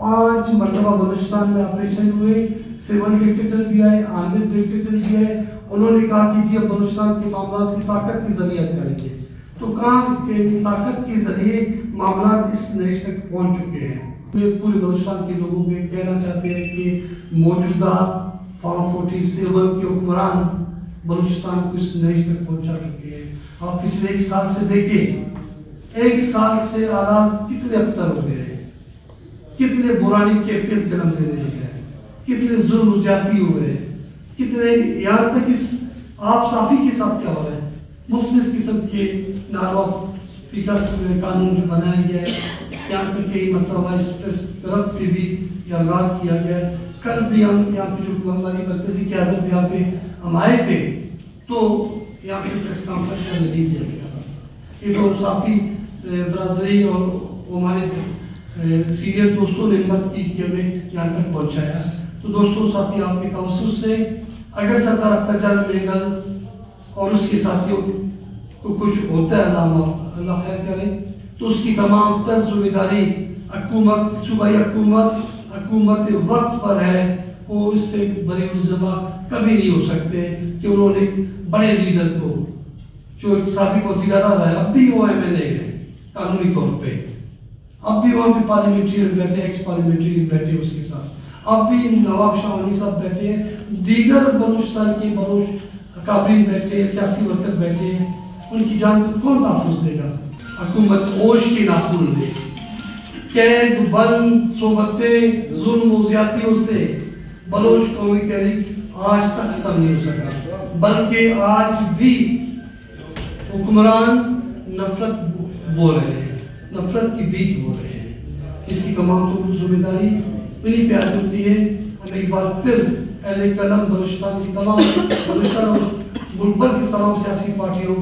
5 مرتبہ بلوچستان میں آپریشن ہوئے، سول ڈکٹیٹر بھی آئے، عامر ڈکٹیٹر بھی آئے، انہوں نے کہا کہ جی بلوچستان کے معاملات کی طاقت کے ذریعے کریں گے، تو کہاں کہ طاقت کے ذریعے معاملات اس نتیجے تک پہنچ چکے ہیں۔ میں پورے بلوچستان کے لوگوں کو کہنا چاہتے ہیں کہ موجودہ فارم 47 کے حکمران بلوچستان کو اس نتیجے تک پہنچا چکے ہیں۔ آپ پچھلے 1 سال سے دیکھیں، 1 سال سے حالات کتنے ابتر ہو گئے ہیں، کتنے برانی کیفیت جنم لینے لگے ہیں، کتنے ظلم و زیادتی ہوئے ہیں، کتنے یہاں تک اس آپ صافی کے ساتھ کیا ہو رہا ہے، مختلف قسم کے ناروا فکر قانون جو بنایا گیا ہے، یہاں تک کہ مطلب اس طرف پہ بھی آغاز کیا گیا ہے۔ کل بھی ہم یہاں پہ جو ہماری مرکزی قیادت یہاں پہ ہم آئے تھے تو یہاں پہ پریس کانفرنس کرنے نہیں دیا گیا، یہ تو صافی برادری اور ہمارے سینئر دوستوں نے ہمت کی کہ ہمیں یہاں تک پہنچایا۔ تو دوستوں ساتھی آپ کے توسط سے اگر سردار اختر جان مینگل اور اس کے ساتھیوں کو کچھ ہوتا ہے، اللہ خیر کرے، تو اس کی تمام تر ذمہ داری حکومت، صوبائی حکومت وقت پر ہے، وہ اس سے بری الزما کبھی نہیں ہو سکتے کہ انہوں نے بڑے لیڈر کو جو ایک سابق وزیر اعلیٰ رہا ہے، اب بھی وہ ایم ایل اے ہے قانونی طور پہ، اب بھی وہاں پہ پارلیمنٹرین بیٹھے، ایکس پارلیمنٹرین بیٹھے اس کے ساتھ، اب بھی نواب شاہ وانی صاحب بیٹھے ہیں، دیگر بلوچستان کے بلوچ اکابرین بیٹھے، سیاسی ورکر بیٹھے ہیں، ان کی جان کو کون تحفظ دے گا؟ حکومت ہوش کے ناخن دے، قید بند صحبتیں ظلم و زیادتیوں سے بلوچ قومی تحریک آج تک ختم نہیں ہو سکا، بلکہ آج بھی حکمران نفرت بو رہے ہیں، نفرت کی بیج بو رہے ہیں۔ اس کی تمام تو ذمہ داری انہیں پہ عائد ہوتی ہے۔ ہم ایک بار پھر اہل قلم بلوچستان کی تمام بلوچستان اور ملک بھر کی تمام سیاسی پارٹیوں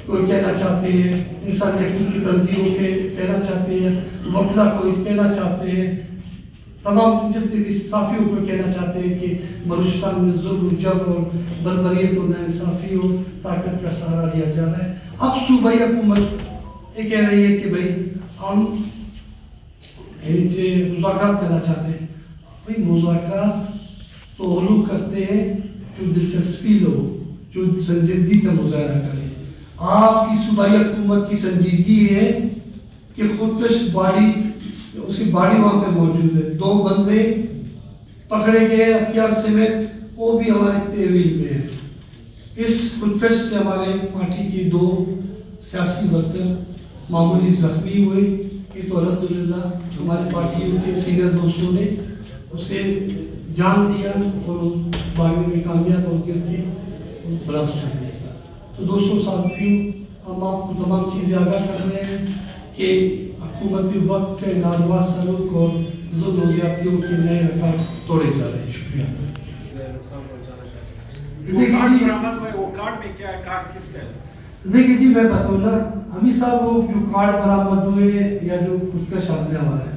کو کہنا چاہتے ہیں، انسانی حقوق کی تنظیموں کے کہنا چاہتے ہیں، وکلا کو کہنا چاہتے ہیں، تمام جتنے بھی صحافیوں کو کہنا چاہتے ہیں کہ بلوچستان میں ظلم، جبر اور بربریت اور ناانصافی اور طاقت کا سہارا لیا جا رہا ہے۔ اب صوبائی حکومت یہ کہہ رہی ہے کہ بھائی ہم مذاکرات کرنا چاہتے ہیں۔ بھائی مذاکرات تو وہ لوگ کرتے ہیں جو دلچسپی لو، جو سنجیدگی کا مظاہرہ کرے۔ آپ کی صوبائی حکومت کی سنجیدگی ہے کہ خودکش باڈی، اس کی باڈی وہاں پہ موجود ہے، 2 بندے پکڑے گئے ہتھیار سمیت، وہ بھی ہمارے تحویل میں ہے۔ اس خودکش سے ہمارے پارٹی کے 2 سیاسی ورکر معمولی زخمی ہوئے، یہ تو الحمدللہ ہماری پارٹیوں کے سینئر دوستوں نے اسے جان دیا اور بھاگنے میں کامیاب ہو کر کے برابر چھوڑ دیا۔ تو دوستوں ساتھیوں، ہم آپ کو تمام چیزیں آگاہ کر رہے ہیں کہ حکومتی وقت کے ناروا سلوک اور ظلم و زیادتیوں کے نئے ریکارڈ توڑے جا رہے ہیں۔ شکریہ۔ دیکھیے جی میں بتاؤں نا، ہمیں صاحب وہ جو کارڈ برآمد ہوئے یا جو خودکش حملے ہمارا ہے،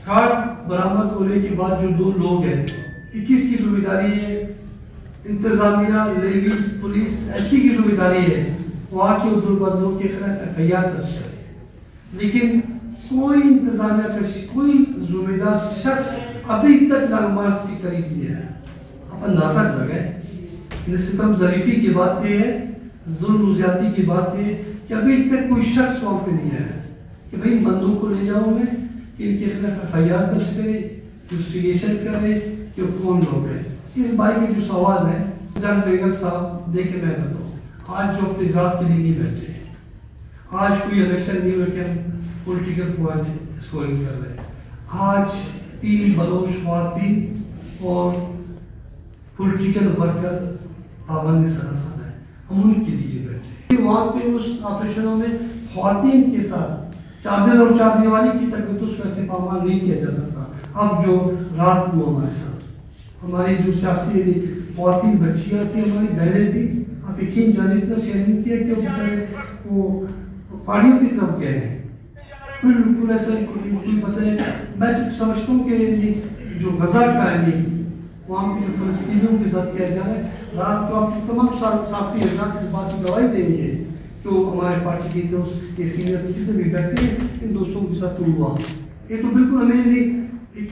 کارڈ برآمد ہونے کے بعد جو 2 لوگ ہیں، کہ کس کی ذمہ داری ہے؟ انتظامیہ، لیویز، پولیس ایسی کی ذمہ داری ہے وہاں کے عہدیداروں کے خلاف FIR درج کرے، لیکن کوئی انتظامیہ کا کوئی ذمہ دار شخص ابھی تک لانگ مارچ کے قریب نہیں ہے۔ آپ اندازہ لگائیں، ستم ظریفی کی بات یہ ہے، ظلم و زیادتی کی بات یہ کہ ابھی تک کوئی شخص وہاں پہ نہیں آیا کہ بھائی بندوں کو لے جاؤ میں کہ ان کے خلاف FIR درج کرے، انویسٹیگیشن کرے کہ وہ کون لوگ ہیں۔ اس بھائی کے جو سوال ہے جان بیگل صاحب دیکھے میں بتاؤں، آج جو اپنی ذات کے لیے نہیں بیٹھے، آج کوئی الیکشن نہیں ہو کہ ہم پولیٹیکل پوائنٹ اسکورنگ کر رہے ہیں، آج 3 بلوچ خواتین اور پولیٹیکل ورکر پابند سراسر ہے، ہم ان کے لیے بیٹھے۔ وہاں پہ اس آپریشنوں میں خواتین کے ساتھ چادر اور چادر والی کی تقدس ویسے پامال نہیں کیا جاتا تھا۔ اب جو رات کو ہمارے ساتھ ہماری جو سیاسی خواتین بچیاں تھیں، ہماری بہنیں تھیں، آپ یقین جانے اتنا شہری تھی کہ وہ پہاڑیوں کی طرف گئے ہیں، بالکل ایسا کوئی پتہ ہے۔ میں سمجھتا ہوں کہ جو غزہ کا ہے وہاں پہ جو فلسطینیوں کے ساتھ کیا جا رہا ہے، رات کو آپ تمام صحافی حضرات اس بات کی گواہی دیں گے کہ وہ ہمارے پارٹی کے دوست کے سینئر جتنے بھی بیٹھے ہیں، ان دوستوں کے ساتھ ہوا یہ تو بالکل ہمیں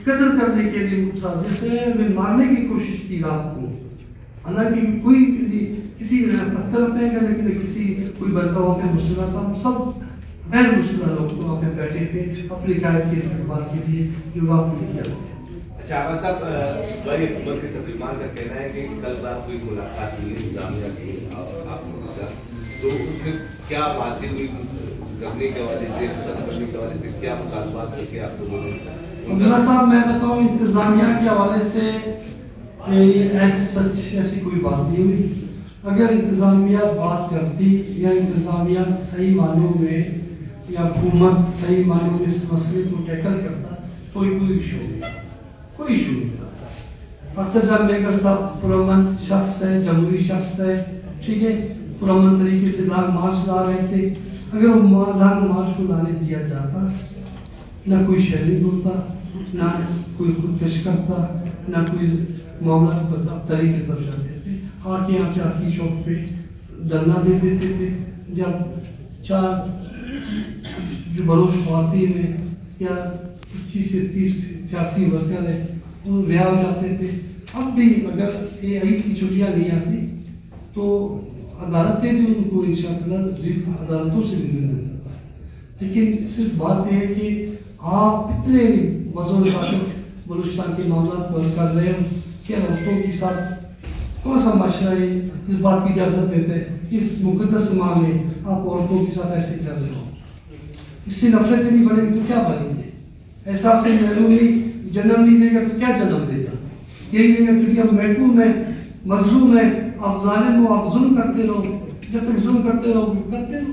قتل کرنے کے لیے مترادف ہے، ہمیں مارنے کی کوشش کی رات کو، حالانکہ کوئی کسی پتھر پہ گا لیکن کسی کوئی بندہ وہاں پہ مسلح تھا، ہم سب غیر مسلح لوگ وہاں پہ بیٹھے تھے اپنی قائد کے استقبال کے لیے جو واقع کیا گیا۔ اچھا آغا صاحب، بڑی حکومت کے ترجمان کا کہنا ہے کہ کل رات کوئی ملاقات ہوئی انتظامیہ کی آپ لوگوں کا، تو اس میں کیا باتیں ہوئی کرنے کے حوالے سے، بچنے کے حوالے سے کیا مطالبات کر کے آپ لوگوں نے؟ عبداللہ صاحب میں بتاؤں انتظامیہ کے حوالے سے ایسی کوئی بات نہیں ہوئی۔ اگر انتظامیہ بات کرتی یا انتظامیہ صحیح معنوں میں یا حکومت صحیح معنوں میں اس مسئلے کو ٹیکل کرتا تو کوئی ایشو نہیں، کوئی ایشو نہیں تھا۔ اختر جان بیگر صاحب پرامن شخص ہے، جمہوری شخص ہے، ٹھیک ہے، پرامن طریقے سے لانگ مارچ لا رہے تھے۔ اگر وہ لانگ مارچ کو لانے دیا جاتا، نہ کوئی شیلنگ ہوتا، نہ کوئی خودکش کرتا، نہ کوئی معاملات ابتری کی طرف جاتے تھے، آ کے یہاں چاکی چوک پہ دھرنا دے دیتے تھے۔ جب چار جو بلوچ خواتین ہیں یا 25 سے 30 سیاسی ورکر ہیں وہ رہا ہو جاتے تھے۔ اب بھی اگر یہ عید کی چھٹیاں نہیں آتی تو عدالتیں بھی ان کو انشاءاللہ عدالتوں سے بھی مل جاتا ہے، لیکن صرف بات یہ ہے کہ آپ اتنے وزن طاقت بلوچستان کے معاملات کو حل کر رہے ہو کہ عورتوں کے ساتھ کون سا معاشرہ ہے اس بات کی اجازت دیتے ہیں اس مقدس ماہ میں آپ عورتوں کے ساتھ ایسے کر رہے ہو؟ اس سے نفرتیں نہیں بڑھیں گی تو کیا بنیں گے؟ احساس محرومی جنم نہیں دے گا تو کیا جنم دے گا؟ یہی دے گا کہ ہم محکوم ہیں، مظلوم ہیں، آپ ظالم ہو، آپ ظلم کرتے رہو، جب تک ظلم کرتے رہو کرتے رہو۔